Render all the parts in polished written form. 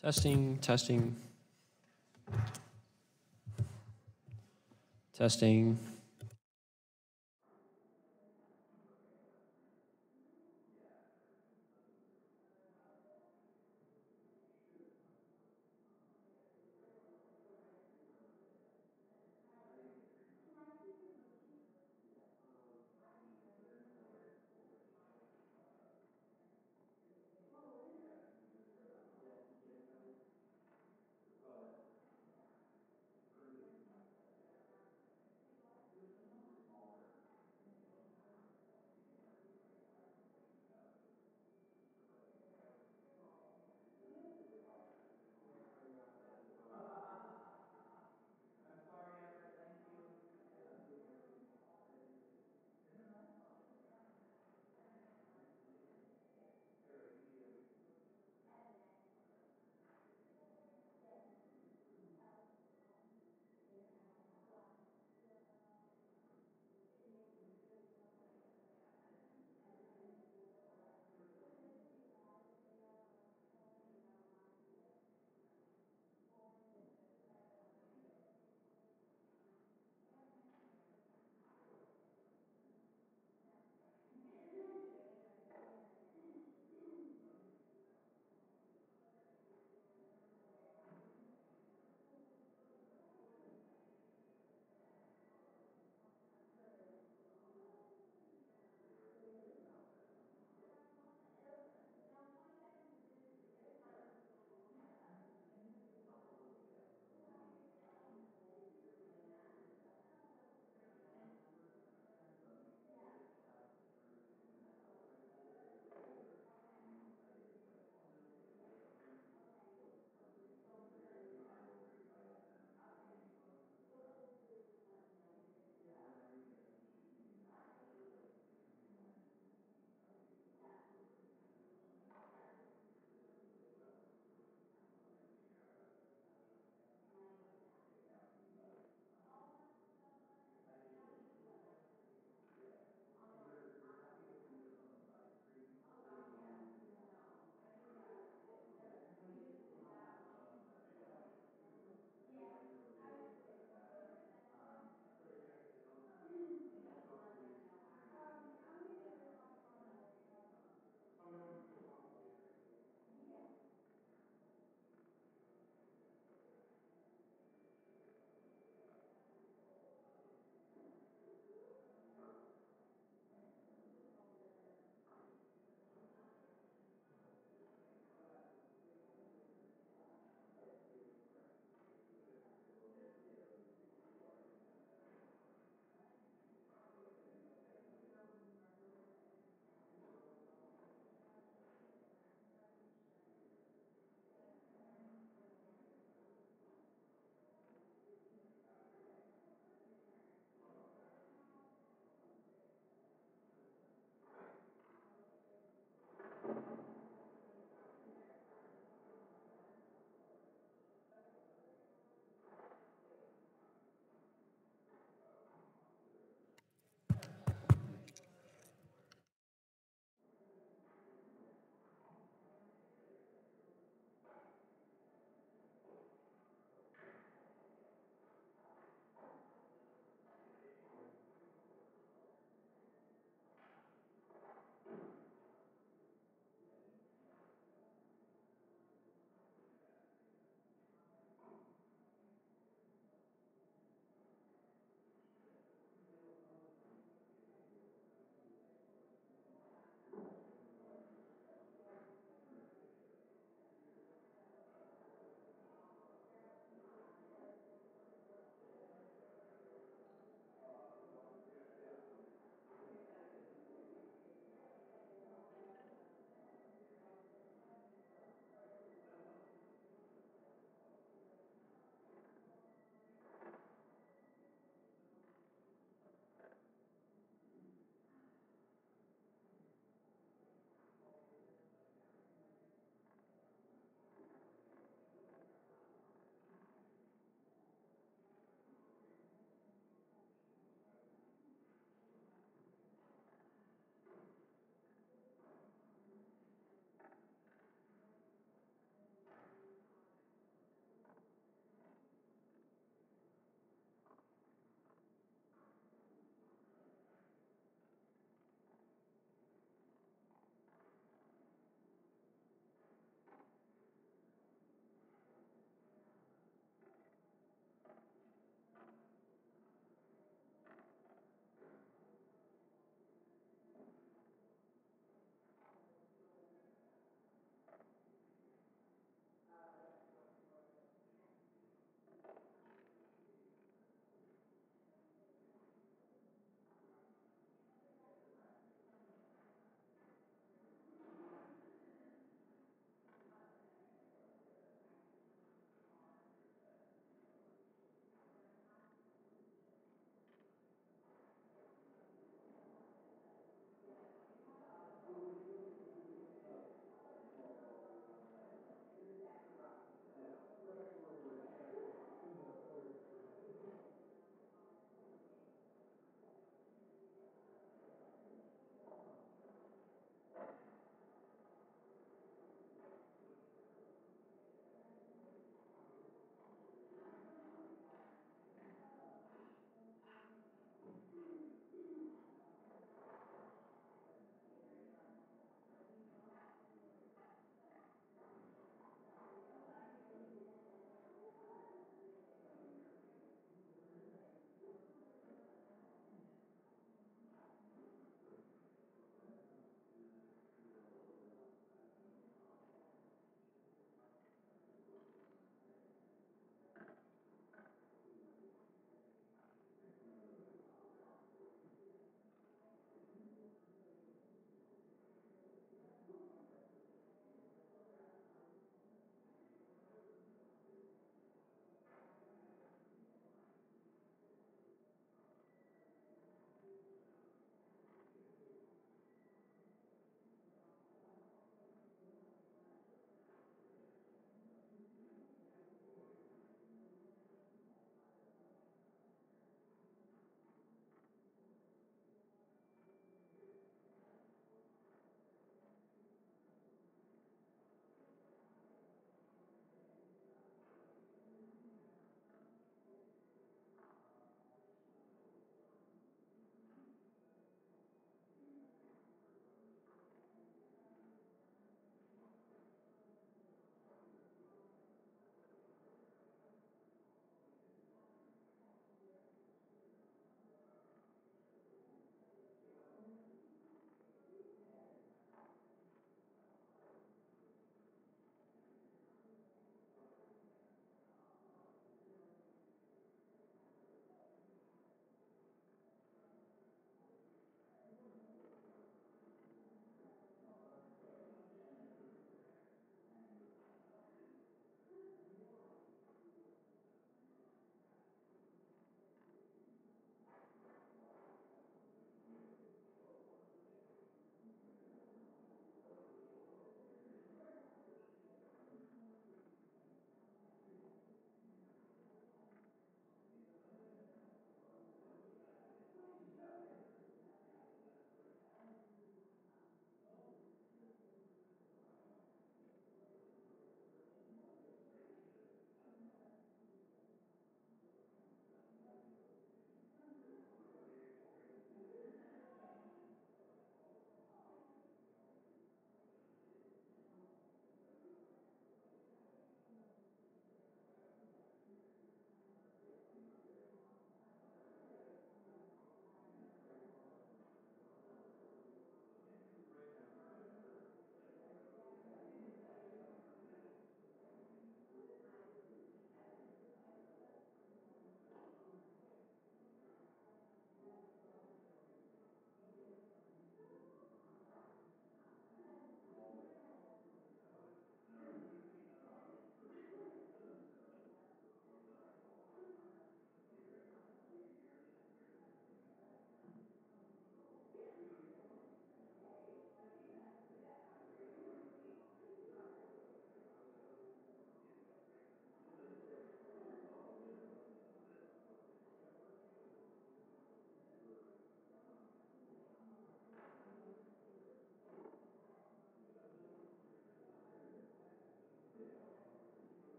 Testing, testing. Testing.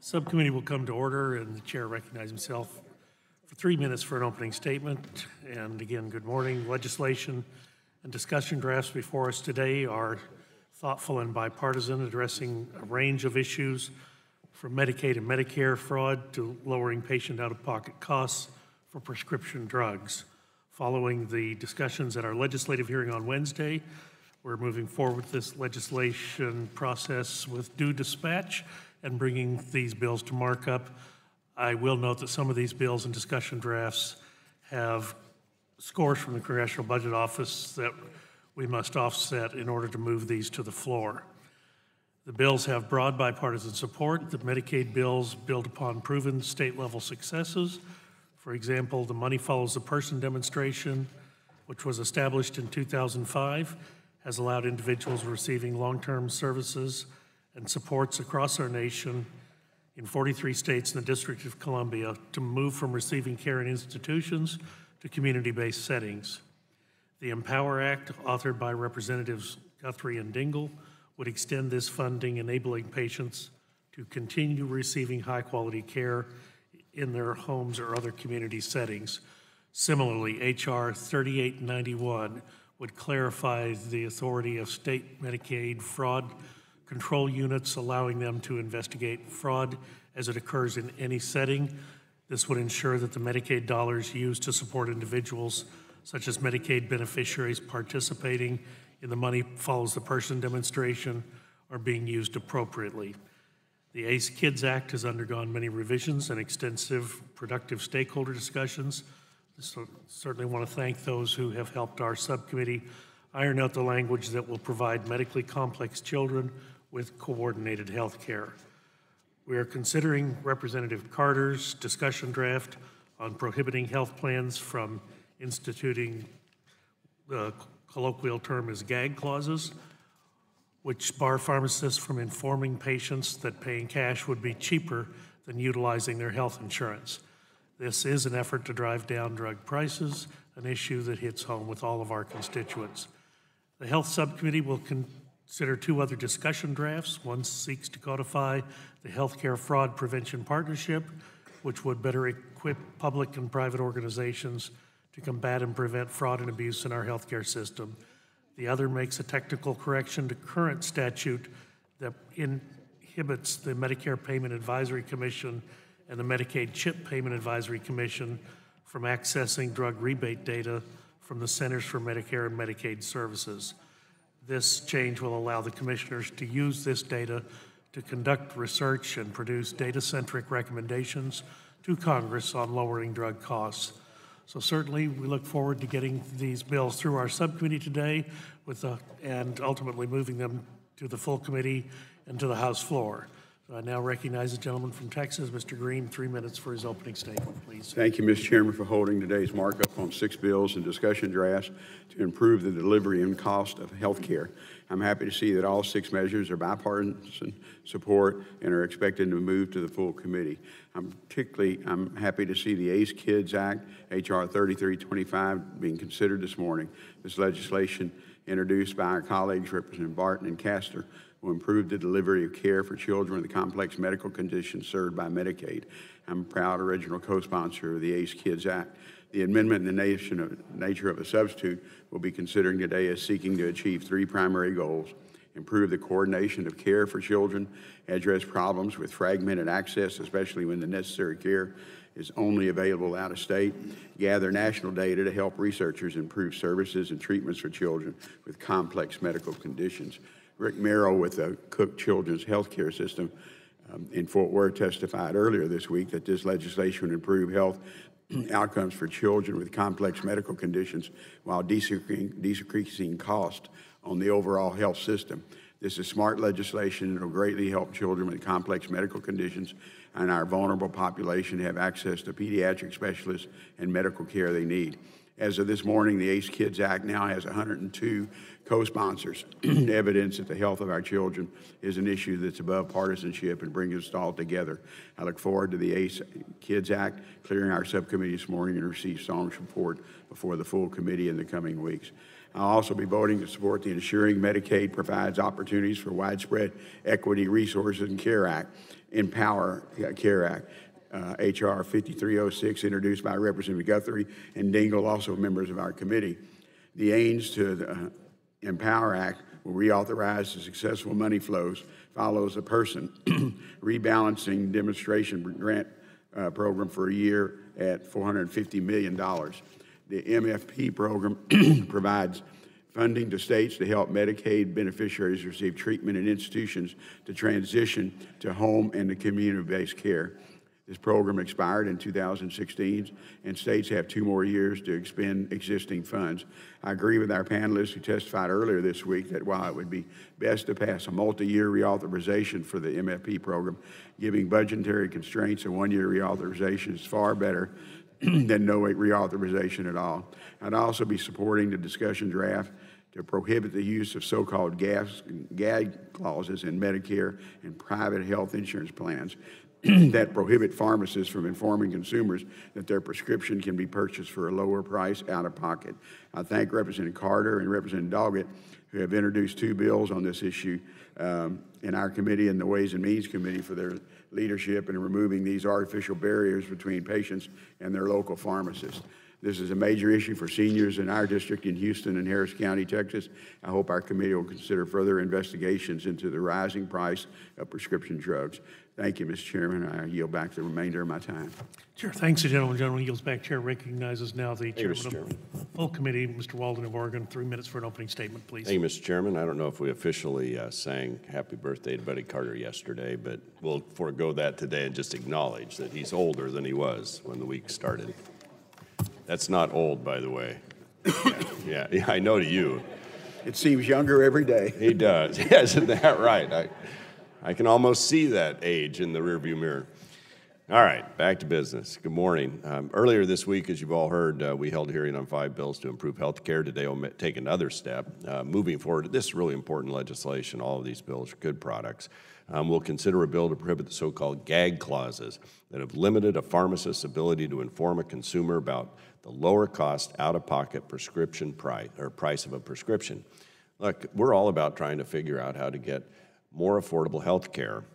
Subcommittee will come to order, and the chair recognizes himself for 3 minutes for an opening statement. And again, good morning. Legislation and discussion drafts before us today are thoughtful and bipartisan, addressing a range of issues from Medicaid and Medicare fraud to lowering patient out-of-pocket costs for prescription drugs. Following the discussions at our legislative hearing on Wednesday, we're moving forward with this legislation process with due dispatch and bringing these bills to markup. I will note that some of these bills and discussion drafts have scores from the Congressional Budget Office that we must offset in order to move these to the floor. The bills have broad bipartisan support. The Medicaid bills build upon proven state-level successes. For example, the Money Follows the Person demonstration, which was established in 2005, has allowed individuals receiving long-term services and supports across our nation in 43 states and the District of Columbia to move from receiving care in institutions to community-based settings. The Empower Act, authored by Representatives Guthrie and Dingell, would extend this funding, enabling patients to continue receiving high-quality care in their homes or other community settings. Similarly, H.R. 3891 would clarify the authority of state Medicaid fraud control units, allowing them to investigate fraud as it occurs in any setting. This would ensure that the Medicaid dollars used to support individuals, such as Medicaid beneficiaries participating in the Money Follows the Person demonstration, are being used appropriately. The ACE Kids Act has undergone many revisions and extensive productive stakeholder discussions. So certainly want to thank those who have helped our subcommittee iron out the language that will provide medically complex children with coordinated health care. We are considering Representative Carter's discussion draft on prohibiting health plans from instituting the colloquial term is gag clauses, which bar pharmacists from informing patients that paying cash would be cheaper than utilizing their health insurance. This is an effort to drive down drug prices, an issue that hits home with all of our constituents. The Health Subcommittee will consider 2 other discussion drafts. One seeks to codify the Healthcare Fraud Prevention Partnership, which would better equip public and private organizations to combat and prevent fraud and abuse in our healthcare system. The other makes a technical correction to current statute that inhibits the Medicare Payment Advisory Commission and the Medicaid CHIP Payment Advisory Commission from accessing drug rebate data from the Centers for Medicare and Medicaid Services. This change will allow the commissioners to use this data to conduct research and produce data-centric recommendations to Congress on lowering drug costs. So certainly we look forward to getting these bills through our subcommittee today and ultimately moving them to the full committee and to the House floor. So I now recognize the gentleman from Texas, Mr. Green, 3 minutes for his opening statement, please. Thank you, Mr. Chairman, for holding today's markup on 6 bills and discussion drafts to improve the delivery and cost of health care. I'm happy to see that all 6 measures are bipartisan support and are expected to move to the full committee. I'm happy to see the ACE Kids Act, H.R. 3325, being considered this morning. This legislation, introduced by our colleagues, Representative Barton and Castor, will improve the delivery of care for children with complex medical conditions served by Medicaid. I'm a proud original co-sponsor of the ACE Kids Act. The amendment in the nature of a substitute we'll be considering today is seeking to achieve 3 primary goals: improve the coordination of care for children, address problems with fragmented access, especially when the necessary care is only available out of state, gather national data to help researchers improve services and treatments for children with complex medical conditions. Rick Merrill with the Cook Children's Healthcare System in Fort Worth testified earlier this week that this legislation would improve health outcomes for children with complex medical conditions while decreasing cost on the overall health system. This is smart legislation that will greatly help children with complex medical conditions and our vulnerable population have access to pediatric specialists and medical care they need. As of this morning, the ACE Kids Act now has 102 co-sponsors, evidence that the health of our children is an issue that's above partisanship and brings us all together. I look forward to the ACE Kids Act clearing our subcommittee this morning and receive strong support before the full committee in the coming weeks. I'll also be voting to support the Ensuring Medicaid Provides Opportunities for Widespread Equity Resources and Care Act, Empower Care Act, H.R. 5306, introduced by Representative Guthrie and Dingell, also members of our committee. The aims to the Empower Act will reauthorize the successful money flows, follows a person rebalancing demonstration grant program for a year at $450 million. The MFP program provides funding to states to help Medicaid beneficiaries receive treatment in institutions to transition to home and to community-based care. This program expired in 2016, and states have 2 more years to expend existing funds. I agree with our panelists who testified earlier this week that while it would be best to pass a multi-year reauthorization for the MFP program, giving budgetary constraints a 1-year reauthorization is far better than no reauthorization at all. I'd also be supporting the discussion draft to prohibit the use of so-called gag clauses in Medicare and private health insurance plans that prohibit pharmacists from informing consumers that their prescription can be purchased for a lower price out of pocket. I thank Representative Carter and Representative Doggett, who have introduced 2 bills on this issue in our committee and the Ways and Means Committee for their leadership in removing these artificial barriers between patients and their local pharmacists. This is a major issue for seniors in our district in Houston and Harris County, Texas. I hope our committee will consider further investigations into the rising price of prescription drugs. Thank you, Mr. Chairman. I yield back the remainder of my time. Chair, thanks, the gentleman. Gentleman yields back. Chair recognizes now the chairman Mr. of Chairman. the full committee, Mr. Walden of Oregon. 3 minutes for an opening statement, please. Thank you, Mr. Chairman. I don't know if we officially sang happy birthday to Buddy Carter yesterday, but we'll forego that today and just acknowledge that he's older than he was when the week started. That's not old, by the way. Yeah, I know to you. It seems younger every day. He does. Yeah, isn't that right? I can almost see that age in the rearview mirror. All right, back to business. Good morning. Earlier this week, as you've all heard, we held a hearing on 5 bills to improve health care. Today, we'll take another step. Moving forward, this is really important legislation. All of these bills are good products. We'll consider a bill to prohibit the so-called gag clauses that have limited a pharmacist's ability to inform a consumer about the lower cost out-of-pocket prescription price or price of a prescription. Look, we're all about trying to figure out how to get more affordable health care.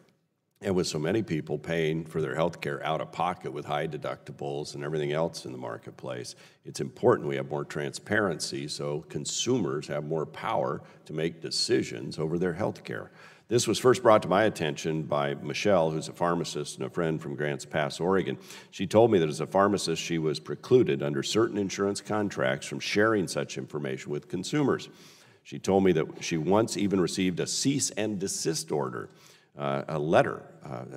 And with so many people paying for their health care out of pocket with high deductibles and everything else in the marketplace, it's important we have more transparency so consumers have more power to make decisions over their health care. This was first brought to my attention by Michelle, who's a pharmacist and a friend from Grants Pass, Oregon. She told me that as a pharmacist, she was precluded under certain insurance contracts from sharing such information with consumers. She told me that she once even received a cease and desist order, a letter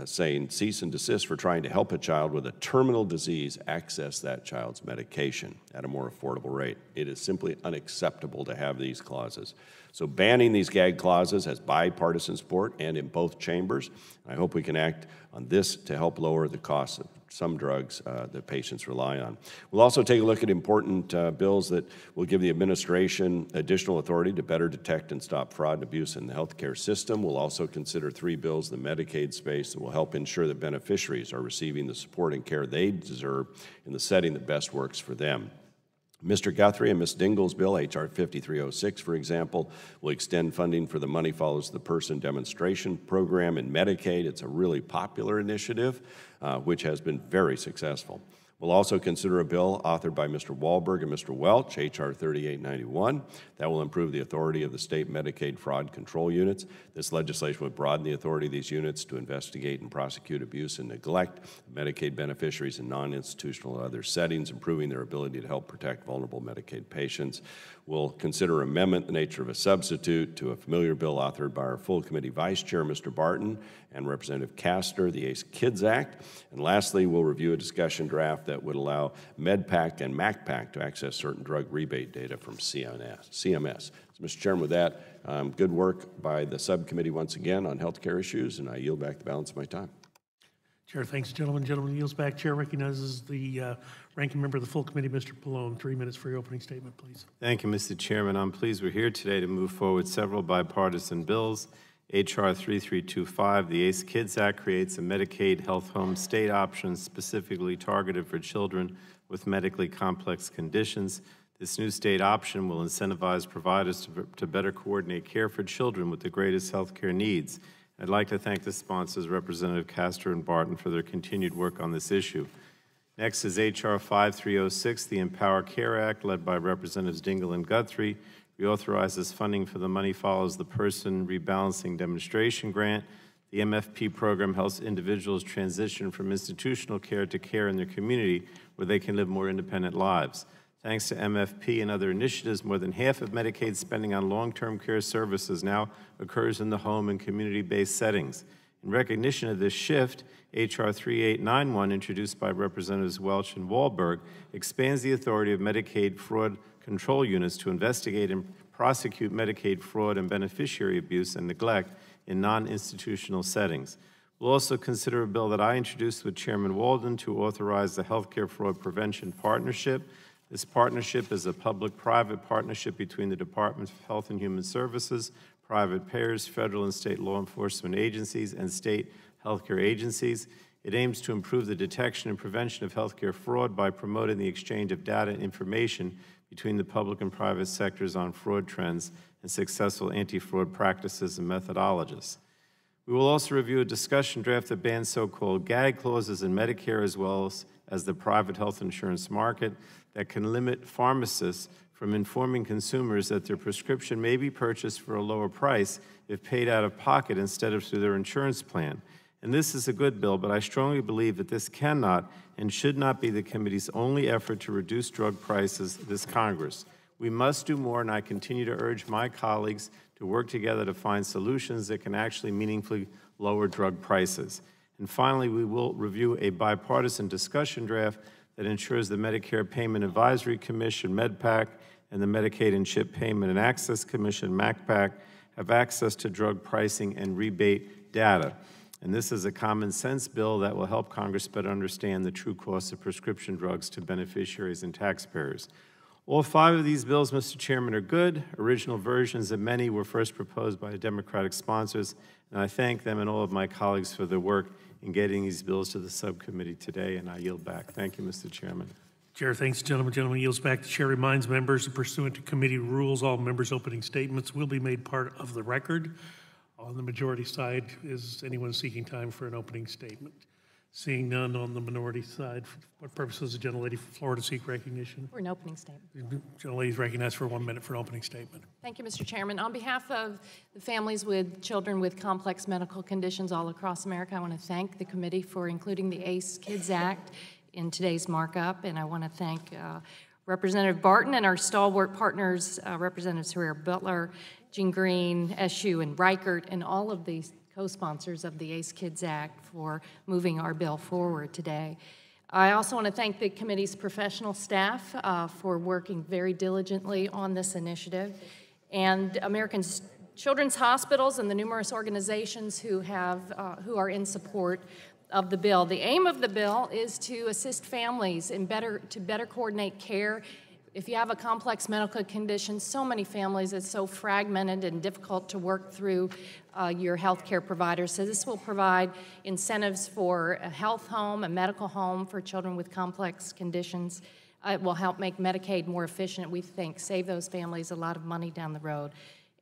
saying cease and desist for trying to help a child with a terminal disease access that child's medication at a more affordable rate. It is simply unacceptable to have these clauses. So banning these gag clauses has bipartisan support and in both chambers. I hope we can act on this to help lower the cost of some drugs that patients rely on. We'll also take a look at important bills that will give the administration additional authority to better detect and stop fraud and abuse in the healthcare system. We'll also consider 3 bills in the Medicaid space that will help ensure that beneficiaries are receiving the support and care they deserve in the setting that best works for them. Mr. Guthrie and Ms. Dingell's bill, H.R. 5306, for example, will extend funding for the Money Follows the Person demonstration program in Medicaid. It's a really popular initiative, which has been very successful. We'll also consider a bill authored by Mr. Wahlberg and Mr. Welch, H.R. 3891, that will improve the authority of the state Medicaid fraud control units. This legislation would broaden the authority of these units to investigate and prosecute abuse and neglect of Medicaid beneficiaries in non-institutional and other settings, improving their ability to help protect vulnerable Medicaid patients. We'll consider amendment in the nature of a substitute to a familiar bill authored by our full committee vice chair, Mr. Barton, and Representative Castor, the ACE Kids Act. And lastly, we'll review a discussion draft that would allow MedPAC and MacPAC to access certain drug rebate data from CMS. So, Mr. Chairman, with that, good work by the subcommittee once again on healthcare issues, and I yield back the balance of my time. Chair, thanks, gentleman. Gentleman yields back. Chair recognizes the ranking member of the full committee, Mr. Pallone. 3 minutes for your opening statement, please. Thank you, Mr. Chairman. I'm pleased we're here today to move forward several bipartisan bills. H.R. 3325, the ACE Kids Act, creates a Medicaid health home state option specifically targeted for children with medically complex conditions. This new state option will incentivize providers to better coordinate care for children with the greatest health care needs. I'd like to thank the sponsors, Representative Castor and Barton, for their continued work on this issue. Next is H.R. 5306, the Empower Care Act, led by Representatives Dingell and Guthrie, reauthorizes funding for the Money Follows the Person Rebalancing Demonstration Grant. The MFP program helps individuals transition from institutional care to care in their community where they can live more independent lives. Thanks to MFP and other initiatives, more than half of Medicaid spending on long-term care services now occurs in the home and community-based settings. In recognition of this shift, H.R. 3891, introduced by Representatives Welch and Wahlberg, expands the authority of Medicaid fraud control units to investigate and prosecute Medicaid fraud and beneficiary abuse and neglect in non-institutional settings. We'll also consider a bill that I introduced with Chairman Walden to authorize the Healthcare Fraud Prevention Partnership. This partnership is a public-private partnership between the Department of Health and Human Services, private payers, federal and state law enforcement agencies, and state healthcare agencies. It aims to improve the detection and prevention of healthcare fraud by promoting the exchange of data and information between the public and private sectors on fraud trends and successful anti-fraud practices and methodologies. We will also review a discussion draft that bans so-called gag clauses in Medicare as well as the private health insurance market that can limit pharmacists from informing consumers that their prescription may be purchased for a lower price if paid out of pocket instead of through their insurance plan. And this is a good bill, but I strongly believe that this cannot and should not be the committee's only effort to reduce drug prices this Congress. We must do more, and I continue to urge my colleagues to work together to find solutions that can actually meaningfully lower drug prices. And finally, we will review a bipartisan discussion draft that ensures the Medicare Payment Advisory Commission, MedPAC, and the Medicaid and Chip Payment and Access Commission, MACPAC, have access to drug pricing and rebate data. And this is a common sense bill that will help Congress better understand the true costs of prescription drugs to beneficiaries and taxpayers. All 5 of these bills, Mr. Chairman, are good. Original versions of many were first proposed by Democratic sponsors, and I thank them and all of my colleagues for their work in getting these bills to the subcommittee today, and I yield back. Thank you, Mr. Chairman. Chair, thanks, gentlemen. Gentleman yields back. The chair reminds members that pursuant to committee rules, all members' opening statements will be made part of the record. On the majority side, is anyone seeking time for an opening statement? Seeing none on the minority side, for what purposes the gentlelady from Florida seek recognition? For an opening statement. The gentlelady is recognized for 1 minute for an opening statement. Thank you, Mr. Chairman. On behalf of the families with children with complex medical conditions all across America, I want to thank the committee for including the ACE Kids Act in today's markup, and I want to thank Representative Barton and our stalwart partners, Representatives Herrera Butler, Jean Green, Eshoo, and Reichert, and all of these co-sponsors of the ACE Kids Act for moving our bill forward today. I also want to thank the committee's professional staff for working very diligently on this initiative, and American Children's Hospitals and the numerous organizations who are in support of the bill. The aim of the bill is to assist families in to better coordinate care. If you have a complex medical condition, so many families, it's so fragmented and difficult to work through your health care providers. So this will provide incentives for a health home, a medical home for children with complex conditions. It will help make Medicaid more efficient, we think, save those families a lot of money down the road,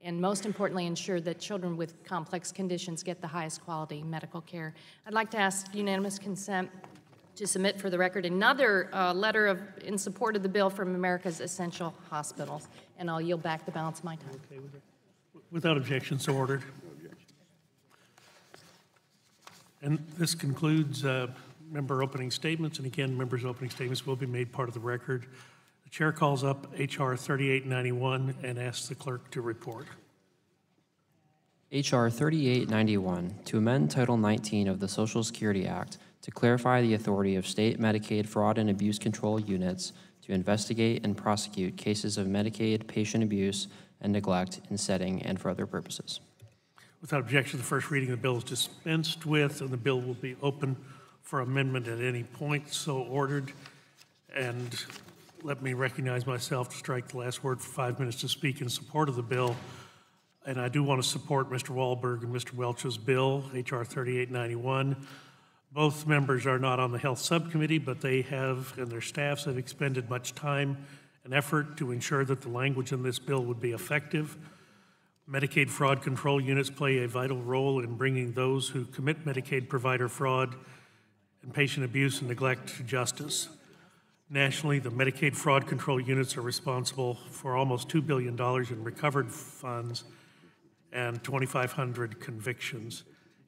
and most importantly, ensure that children with complex conditions get the highest quality medical care. I'd like to ask unanimous consent to submit for the record another letter in support of the bill from America's Essential Hospitals, and I'll yield back the balance of my time. Okay, without objection, so ordered. And this concludes member opening statements, and again, members' opening statements will be made part of the record. The chair calls up H.R. 3891 and asks the clerk to report. H.R. 3891, to amend Title 19 of the Social Security Act to clarify the authority of state Medicaid fraud and abuse control units to investigate and prosecute cases of Medicaid patient abuse and neglect in setting and for other purposes. Without objection, the first reading of the bill is dispensed with, and the bill will be open for amendment at any point, so ordered. And let me recognize myself to strike the last word for 5 minutes to speak in support of the bill. And I do want to support Mr. Wahlberg and Mr. Welch's bill, H.R. 3891. Both members are not on the Health Subcommittee, but they have, and their staffs have expended much time an effort to ensure that the language in this bill would be effective. Medicaid fraud control units play a vital role in bringing those who commit Medicaid provider fraud and patient abuse and neglect to justice. Nationally, the Medicaid fraud control units are responsible for almost $2 billion in recovered funds and 2,500 convictions.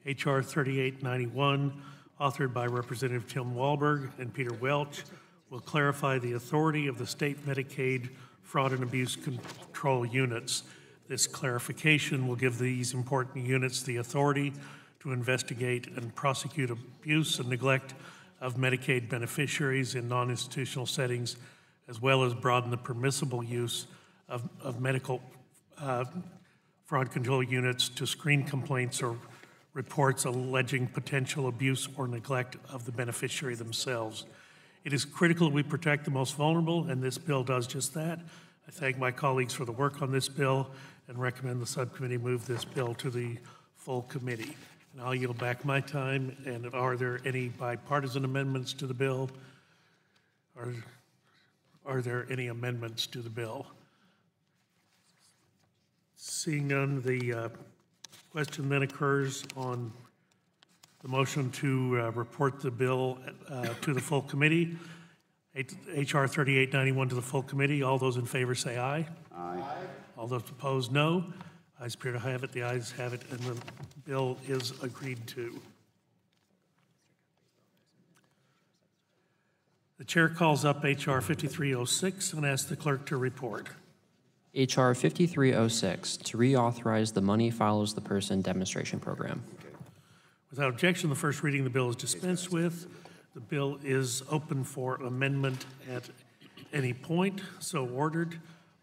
H.R. 3891, authored by Representative Tim Walberg and Peter Welch, will clarify the authority of the state Medicaid fraud and abuse control units. This clarification will give these important units the authority to investigate and prosecute abuse and neglect of Medicaid beneficiaries in non-institutional settings, as well as broaden the permissible use of medical fraud control units to screen complaints or reports alleging potential abuse or neglect of the beneficiary themselves. It is critical we protect the most vulnerable, and this bill does just that. I thank my colleagues for the work on this bill and recommend the subcommittee move this bill to the full committee. And I'll yield back my time. And are there any bipartisan amendments to the bill? Are there any amendments to the bill? Seeing none, the question then occurs on the motion to report the bill to the full committee. H.R. 3891 to the full committee. All those in favor say aye. Aye. All those opposed, no. Ayes appear to have it. The ayes have it, and the bill is agreed to. The chair calls up H.R. 5306 and asks the clerk to report. H.R. 5306, to reauthorize the Money Follows the Person demonstration program. Without objection, the first reading of the bill is dispensed with. The bill is open for amendment at any point, so ordered.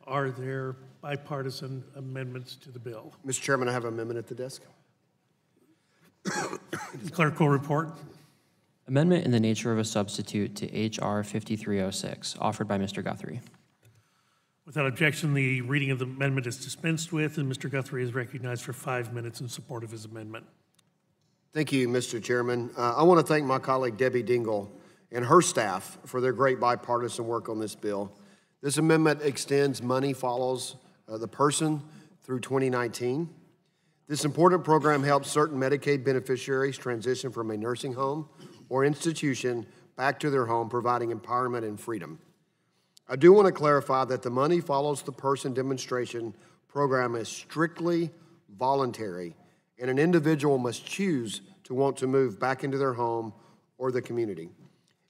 Are there bipartisan amendments to the bill? Mr. Chairman, I have an amendment at the desk. The clerk will report. Amendment in the nature of a substitute to H.R. 5306, offered by Mr. Guthrie. Without objection, the reading of the amendment is dispensed with, and Mr. Guthrie is recognized for 5 minutes in support of his amendment. Thank you, Mr. Chairman. I want to thank my colleague Debbie Dingle and her staff for their great bipartisan work on this bill. This amendment extends Money Follows the Person through 2019. This important program helps certain Medicaid beneficiaries transition from a nursing home or institution back to their home, providing empowerment and freedom. I do want to clarify that the Money Follows the Person demonstration program is strictly voluntary, and an individual must choose to want to move back into their home or the community.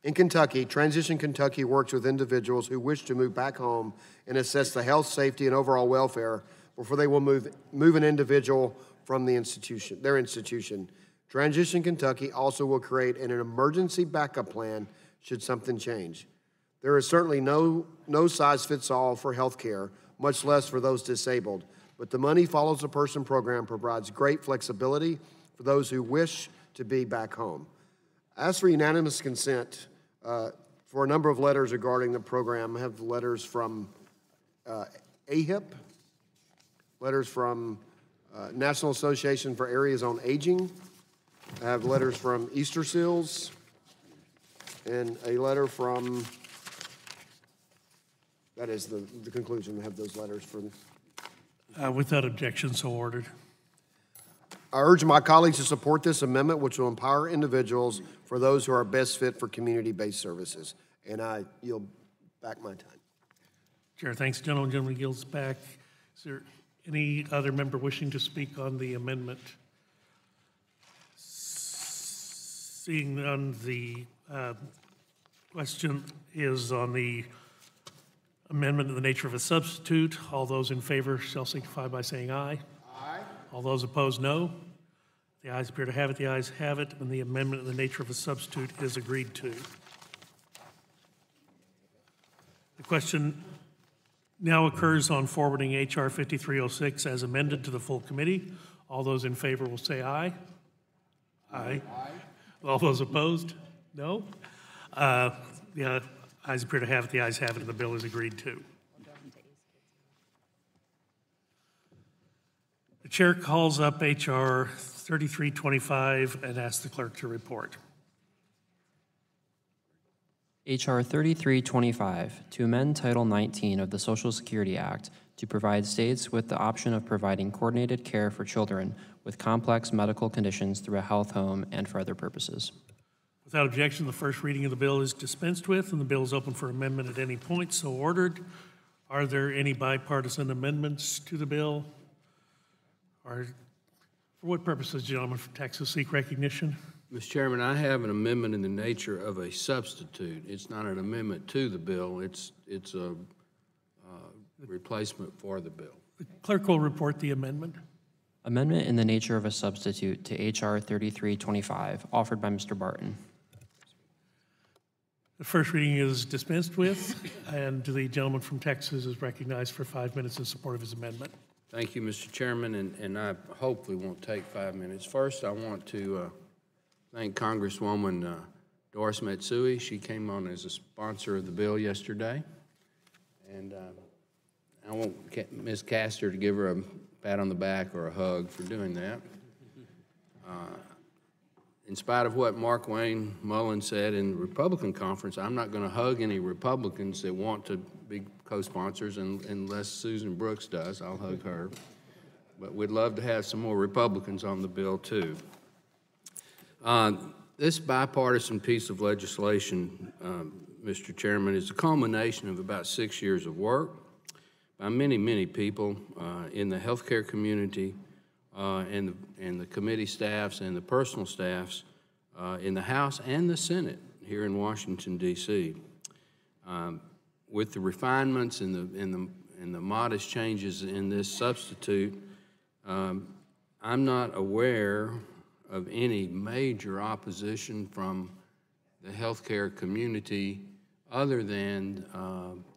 In Kentucky, Transition Kentucky works with individuals who wish to move back home and assess the health, safety, and overall welfare before they will move an individual from their institution. Transition Kentucky also will create an emergency backup plan should something change. There is certainly no size-fits-all for health care, much less for those disabled, but the Money Follows the Person program provides great flexibility for those who wish to be back home. I ask for unanimous consent for a number of letters regarding the program. I have letters from AHIP, letters from National Association for Areas on Aging. I have letters from Easter Seals, and a letter from, that is the conclusion. I have those letters from. Without objection, so ordered. I urge my colleagues to support this amendment, which will empower individuals for those who are best fit for community-based services. And I yield back my time. Chair, thanks. Gentleman yields back. Is there any other member wishing to speak on the amendment? Seeing none, the question is on the amendment in the nature of a substitute. All those in favor shall signify by saying aye. Aye. All those opposed, no. The ayes appear to have it. The ayes have it, and the amendment in the nature of a substitute is agreed to. The question now occurs on forwarding H.R. 5306 as amended to the full committee. All those in favor will say aye. Aye. Aye. All those opposed, no. The ayes appear to have it. The ayes have it, and the bill is agreed to. The chair calls up H.R. 3325 and asks the clerk to report. H.R. 3325, to amend Title 19 of the Social Security Act to provide states with the option of providing coordinated care for children with complex medical conditions through a health home and for other purposes. Without objection, the first reading of the bill is dispensed with, and the bill is open for amendment at any point, so ordered. Are there any bipartisan amendments to the bill? For what purposes, gentlemen from Texas, seek recognition? Mr. Chairman, I have an amendment in the nature of a substitute. It's not an amendment to the bill. It's a replacement for the bill. The clerk will report the amendment. Amendment in the nature of a substitute to H.R. 3325, offered by Mr. Barton. The first reading is dispensed with, and the gentleman from Texas is recognized for 5 minutes in support of his amendment. Thank you, Mr. Chairman, and I hopefully won't take 5 minutes. First, I want to thank Congresswoman Doris Matsui. She came on as a sponsor of the bill yesterday, and I want Ms. Castor to give her a pat on the back or a hug for doing that. In spite of what Mark Wayne Mullen said in the Republican conference, I'm not going to hug any Republicans that want to be co-sponsors unless Susan Brooks does. I'll hug her. But we'd love to have some more Republicans on the bill, too. This bipartisan piece of legislation, Mr. Chairman, is a culmination of about 6 years of work by many, many people in the healthcare community, and the committee staffs and the personal staffs in the House and the Senate here in Washington, D.C. With the refinements and the modest changes in this substitute, I'm not aware of any major opposition from the healthcare community other than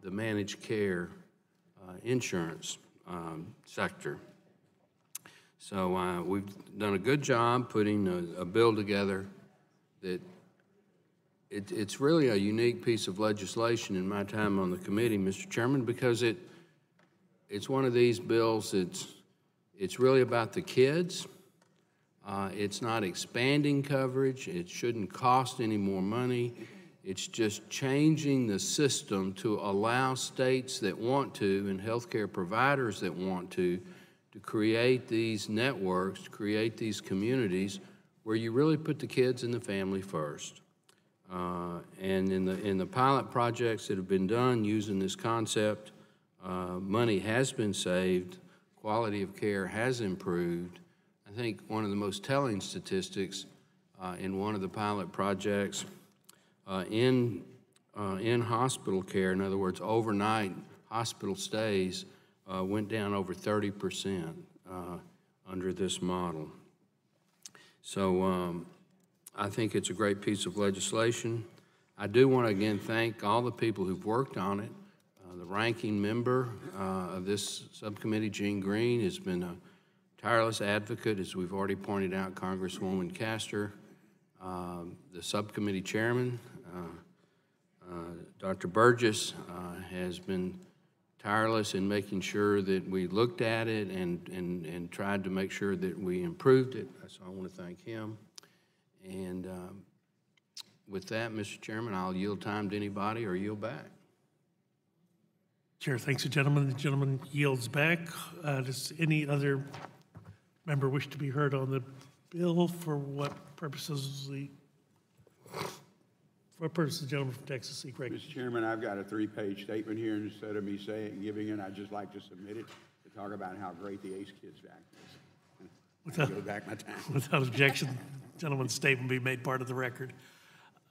the managed care insurance sector. So we've done a good job putting a bill together that it's really a unique piece of legislation in my time on the committee, Mr. Chairman, because it's one of these bills it's really about the kids. It's not expanding coverage. It shouldn't cost any more money. It's just changing the system to allow states that want to and healthcare providers that want to create these networks, to create these communities where you really put the kids and the family first. And in the pilot projects that have been done using this concept, money has been saved, quality of care has improved. I think one of the most telling statistics in one of the pilot projects in hospital care, in other words, overnight hospital stays, went down over 30% under this model. So I think it's a great piece of legislation. I do want to again thank all the people who've worked on it. The ranking member of this subcommittee, Jean Green, has been a tireless advocate, as we've already pointed out, Congresswoman Castor. The subcommittee chairman, Dr. Burgess, has been tireless in making sure that we looked at it and tried to make sure that we improved it. So I want to thank him. And with that, Mr. Chairman, I'll yield time to anybody or yield back. Chair thanks the gentleman. The gentleman yields back. Does any other member wish to be heard on the bill? For what purposes the gentleman from Texas seek recognition? Mr. Chairman, I've got a 3-page statement here. Instead of me giving it, I'd just like to submit it to talk about how great the ACE Kids Act is. Go back my time. Without objection, the gentleman's statement be made part of the record.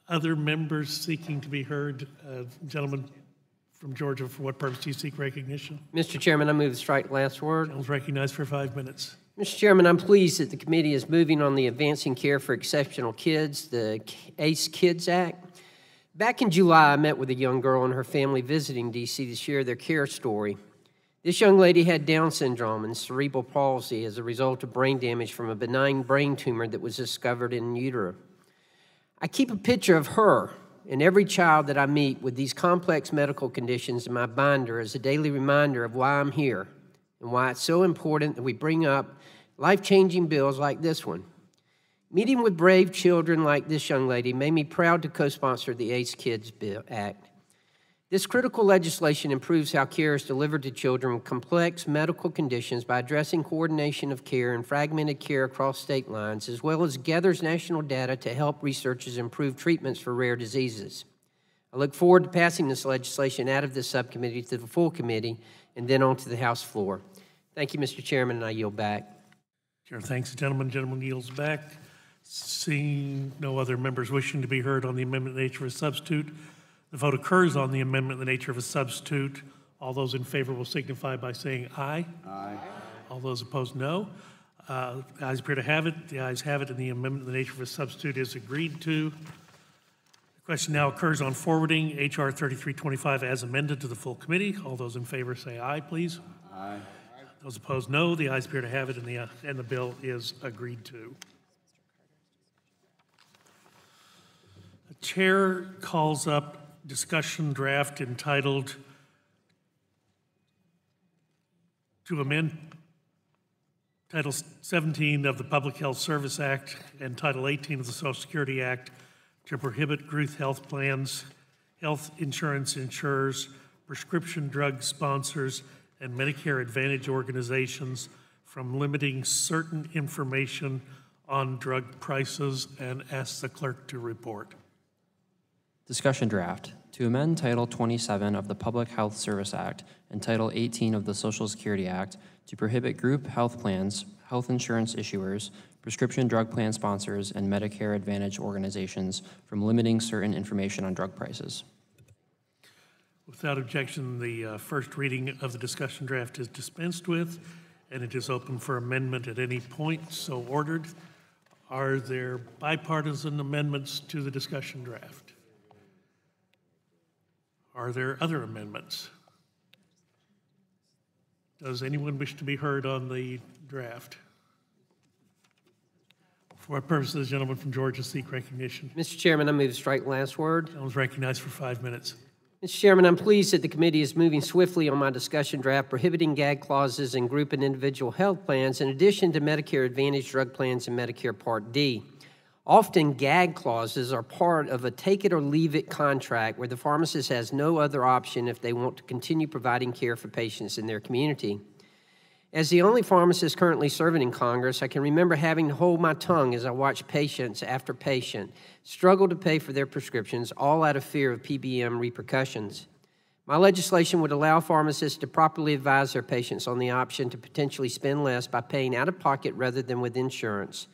Other members seeking to be heard? Gentleman from Georgia, for what purpose do you seek recognition? Mr. Chairman, I move to strike the last word. Gentleman's recognized for 5 minutes. Mr. Chairman, I'm pleased that the committee is moving on the Advancing Care for Exceptional Kids, the ACE Kids Act. Back in July, I met with a young girl and her family visiting D.C. to share their care story. This young lady had Down syndrome and cerebral palsy as a result of brain damage from a benign brain tumor that was discovered in utero. I keep a picture of her and every child that I meet with these complex medical conditions in my binder as a daily reminder of why I'm here and why it's so important that we bring up life-changing bills like this one. Meeting with brave children like this young lady made me proud to co-sponsor the ACE Kids Act. This critical legislation improves how care is delivered to children with complex medical conditions by addressing coordination of care and fragmented care across state lines, as well as gathers national data to help researchers improve treatments for rare diseases. I look forward to passing this legislation out of this subcommittee to the full committee and then on to the House floor. Thank you, Mr. Chairman, and I yield back. Chair thanks the gentleman. Gentleman yields back. Seeing no other members wishing to be heard on the amendment in the nature of a substitute, the vote occurs on the amendment in the nature of a substitute. All those in favor will signify by saying aye. Aye. All those opposed, no. The ayes appear to have it. The ayes have it, and the amendment in the nature of a substitute is agreed to. The question now occurs on forwarding H.R. 3325 as amended to the full committee. All those in favor say aye, please. Aye. Those opposed, no. The ayes appear to have it, and the bill is agreed to. The chair calls up discussion draft entitled to amend Title 17 of the Public Health Service Act and Title 18 of the Social Security Act to prohibit group health plans, health insurance insurers, prescription drug sponsors, and Medicare Advantage organizations from limiting certain information on drug prices, and asks the clerk to report. Discussion draft to amend Title 27 of the Public Health Service Act and Title 18 of the Social Security Act to prohibit group health plans, health insurance issuers, prescription drug plan sponsors, and Medicare Advantage organizations from limiting certain information on drug prices. Without objection, the first reading of the discussion draft is dispensed with, and it is open for amendment at any point, so ordered. Are there bipartisan amendments to the discussion draft? Are there other amendments? Does anyone wish to be heard on the draft? For what purpose does the gentleman from Georgia seek recognition? Mr. Chairman, I move to strike last word. The gentleman is recognized for 5 minutes. Mr. Chairman, I'm pleased that the committee is moving swiftly on my discussion draft prohibiting gag clauses in group and individual health plans in addition to Medicare Advantage drug plans and Medicare Part D. Often, gag clauses are part of a take-it-or-leave-it contract where the pharmacist has no other option if they want to continue providing care for patients in their community. As the only pharmacist currently serving in Congress, I can remember having to hold my tongue as I watched patients after patient struggle to pay for their prescriptions, all out of fear of PBM repercussions. My legislation would allow pharmacists to properly advise their patients on the option to potentially spend less by paying out of pocket rather than with insurance.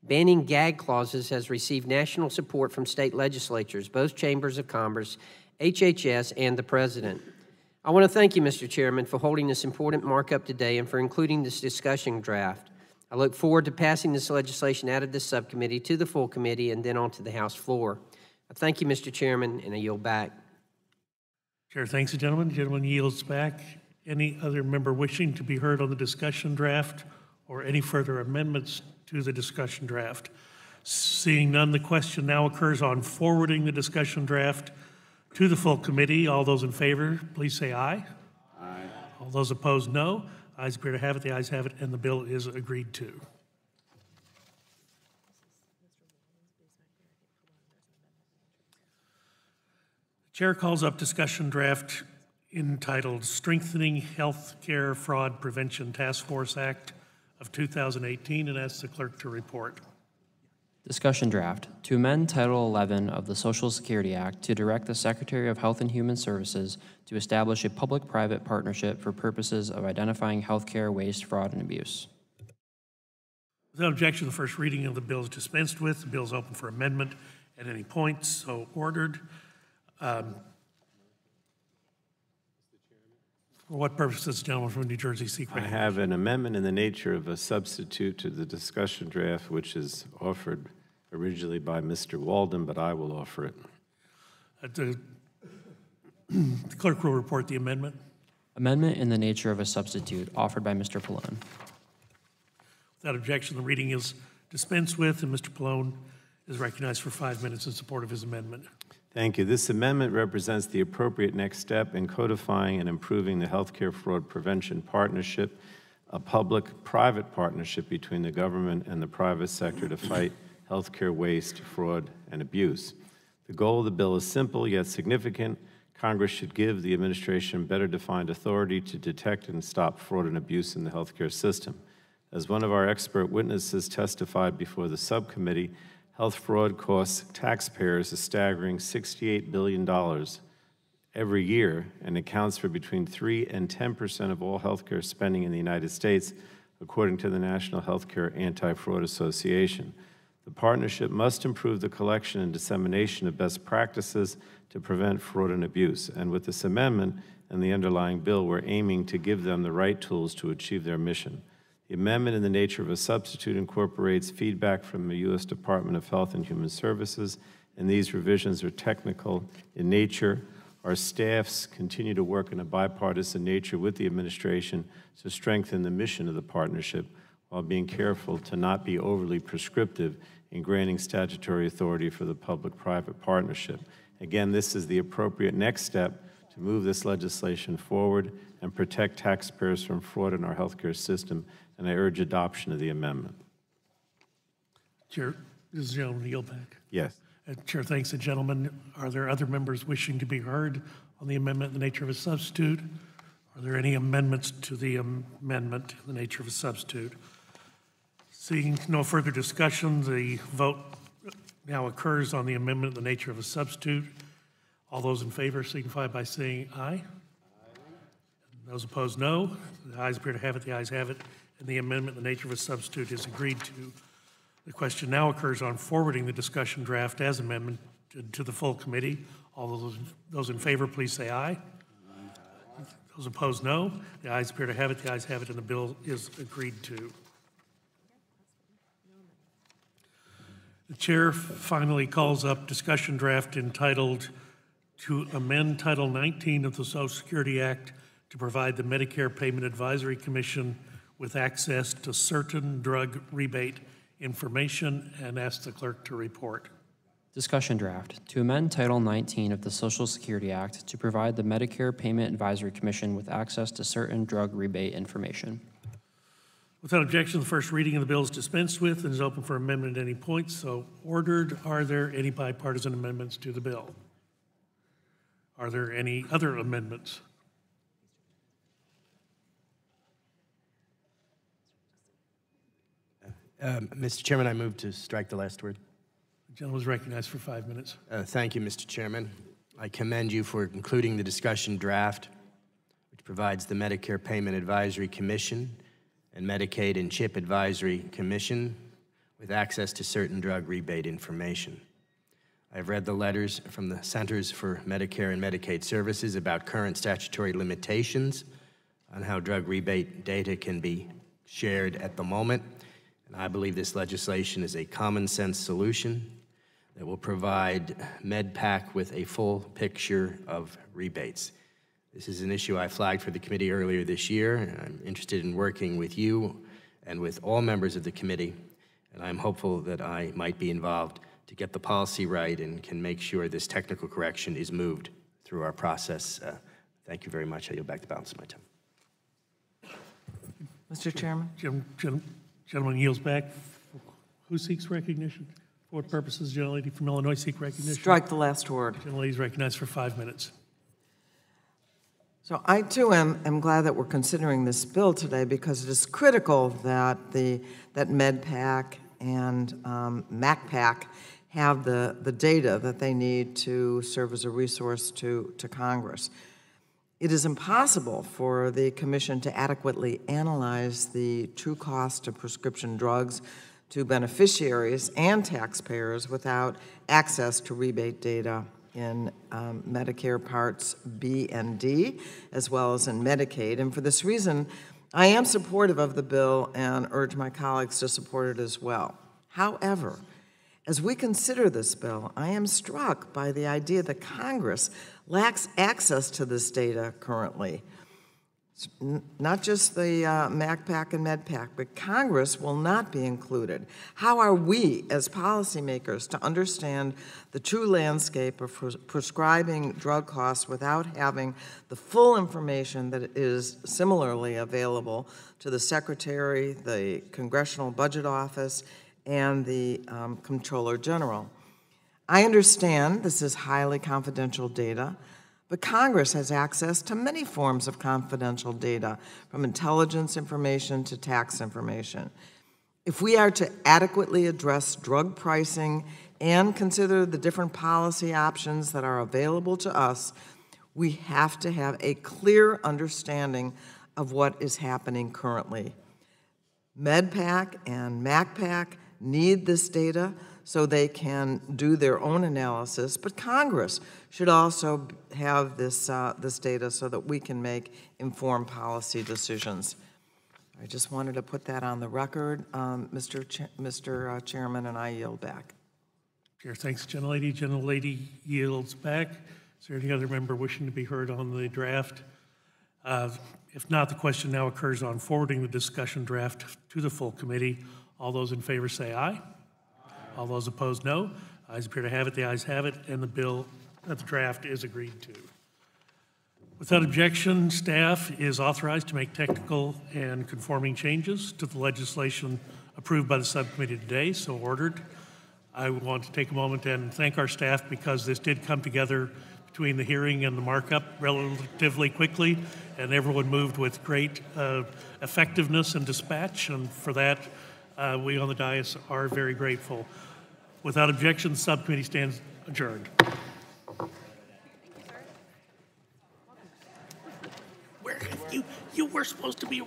Banning gag clauses has received national support from state legislatures, both chambers of Congress, HHS, and the President. I want to thank you, Mr. Chairman, for holding this important markup today and for including this discussion draft. I look forward to passing this legislation out of this subcommittee to the full committee and then on to the House floor. I thank you, Mr. Chairman, and I yield back. Chair thanks the gentleman. The gentleman yields back. Any other member wishing to be heard on the discussion draft or any further amendments to the discussion draft? Seeing none, the question now occurs on forwarding the discussion draft to the full committee. All those in favor, please say aye. Aye. All those opposed, no. Ayes appear to have it. The ayes have it, and the bill is agreed to. The chair calls up discussion draft entitled Strengthening Healthcare Fraud Prevention Task Force Act of 2018 and asks the clerk to report. Discussion draft to amend Title 11 of the Social Security Act to direct the Secretary of Health and Human Services to establish a public-private partnership for purposes of identifying healthcare waste, fraud, and abuse. Without objection, the first reading of the bill is dispensed with. The bill is open for amendment at any point, so ordered. For what purpose does the gentleman from New Jersey seek recognition? I have an amendment in the nature of a substitute to the discussion draft, which is offered originally by Mr. Walden, but I will offer it. The clerk will report the amendment. Amendment in the nature of a substitute offered by Mr. Pallone. Without objection, the reading is dispensed with, and Mr. Pallone is recognized for 5 minutes in support of his amendment. Thank you. This amendment represents the appropriate next step in codifying and improving the healthcare fraud prevention partnership, a public-private partnership between the government and the private sector to fight healthcare waste, fraud, and abuse. The goal of the bill is simple yet significant. Congress should give the administration better defined authority to detect and stop fraud and abuse in the healthcare system. As one of our expert witnesses testified before the subcommittee, health fraud costs taxpayers a staggering $68 billion every year and accounts for between 3 and 10% of all healthcare spending in the United States, according to the National Healthcare Anti-Fraud Association. The partnership must improve the collection and dissemination of best practices to prevent fraud and abuse. And with this amendment and the underlying bill, we're aiming to give them the right tools to achieve their mission. The amendment, in the nature of a substitute, incorporates feedback from the U.S. Department of Health and Human Services, and these revisions are technical in nature. Our staffs continue to work in a bipartisan nature with the administration to strengthen the mission of the partnership while being careful to not be overly prescriptive in granting statutory authority for the public-private partnership. Again, this is the appropriate next step to move this legislation forward and protect taxpayers from fraud in our healthcare system, and I urge adoption of the amendment. Chair, does the gentleman yield back? Yes. Chair thanks the gentleman. Are there other members wishing to be heard on the amendment in the nature of a substitute? Are there any amendments to the amendment in the nature of a substitute? Seeing no further discussion, the vote now occurs on the amendment in the nature of a substitute. All those in favor signify by saying aye. Those opposed, no. The ayes appear to have it. The ayes have it. And the amendment in the nature of a substitute is agreed to. The question now occurs on forwarding the discussion draft as amendment to the full committee. All those in favor, please say aye. Those opposed, no. The ayes appear to have it. The ayes have it, and the bill is agreed to. The chair finally calls up discussion draft entitled "To amend Title 19 of the Social Security Act to provide the Medicare Payment Advisory Commission with access to certain drug rebate information," and ask the clerk to report. Discussion draft. To amend Title 19 of the Social Security Act to provide the Medicare Payment Advisory Commission with access to certain drug rebate information. Without objection, the first reading of the bill is dispensed with and is open for amendment at any point. So ordered. Are there any bipartisan amendments to the bill? Are there any other amendments? Mr. Chairman, I move to strike the last word. The gentleman is recognized for 5 minutes. Thank you, Mr. Chairman. I commend you for including the discussion draft, which provides the Medicare Payment Advisory Commission and Medicaid and CHIP Advisory Commission with access to certain drug rebate information. I've read the letters from the Centers for Medicare and Medicaid Services about current statutory limitations on how drug rebate data can be shared at the moment, and I believe this legislation is a common sense solution that will provide MedPAC with a full picture of rebates. This is an issue I flagged for the committee earlier this year, and I'm interested in working with you and with all members of the committee, and I'm hopeful that I might be involved to get the policy right and can make sure this technical correction is moved through our process. Thank you very much. I yield back the balance of my time. Mr. Chairman? Gentleman yields back. Who seeks recognition? For what purposes, gentlelady from Illinois seek recognition? Strike the last word. Gentlelady is recognized for 5 minutes. So I too am glad that we're considering this bill today because it is critical that that MedPAC and MACPAC have the data that they need to serve as a resource to Congress. It is impossible for the Commission to adequately analyze the true cost of prescription drugs to beneficiaries and taxpayers without access to rebate data in Medicare Parts B and D, as well as in Medicaid. And for this reason, I am supportive of the bill and urge my colleagues to support it as well. However, as we consider this bill, I am struck by the idea that Congress lacks access to this data currently. Not just the MACPAC and MedPAC, but Congress will not be included. How are we, as policymakers, to understand the true landscape of prescribing drug costs without having the full information that is similarly available to the Secretary, the Congressional Budget Office, and the Comptroller General. I understand this is highly confidential data, but Congress has access to many forms of confidential data, from intelligence information to tax information. If we are to adequately address drug pricing and consider the different policy options that are available to us, we have to have a clear understanding of what is happening currently. MedPAC and MACPAC need this data so they can do their own analysis, but Congress should also have this, this data so that we can make informed policy decisions. I just wanted to put that on the record, Mr. Chairman, and I yield back. Chair, thanks, gentlelady. Gentlelady yields back. Is there any other member wishing to be heard on the draft? If not, the question now occurs on forwarding the discussion draft to the full committee. All those in favor say aye. Aye. All those opposed, no. Ayes appear to have it. The ayes have it, and the draft is agreed to. Without objection, staff is authorized to make technical and conforming changes to the legislation approved by the subcommittee today, so ordered. I want to take a moment and thank our staff because this did come together between the hearing and the markup relatively quickly, and everyone moved with great effectiveness and dispatch, and for that, we on the dais are very grateful. Without objection, the subcommittee stands adjourned. Where you were supposed to be.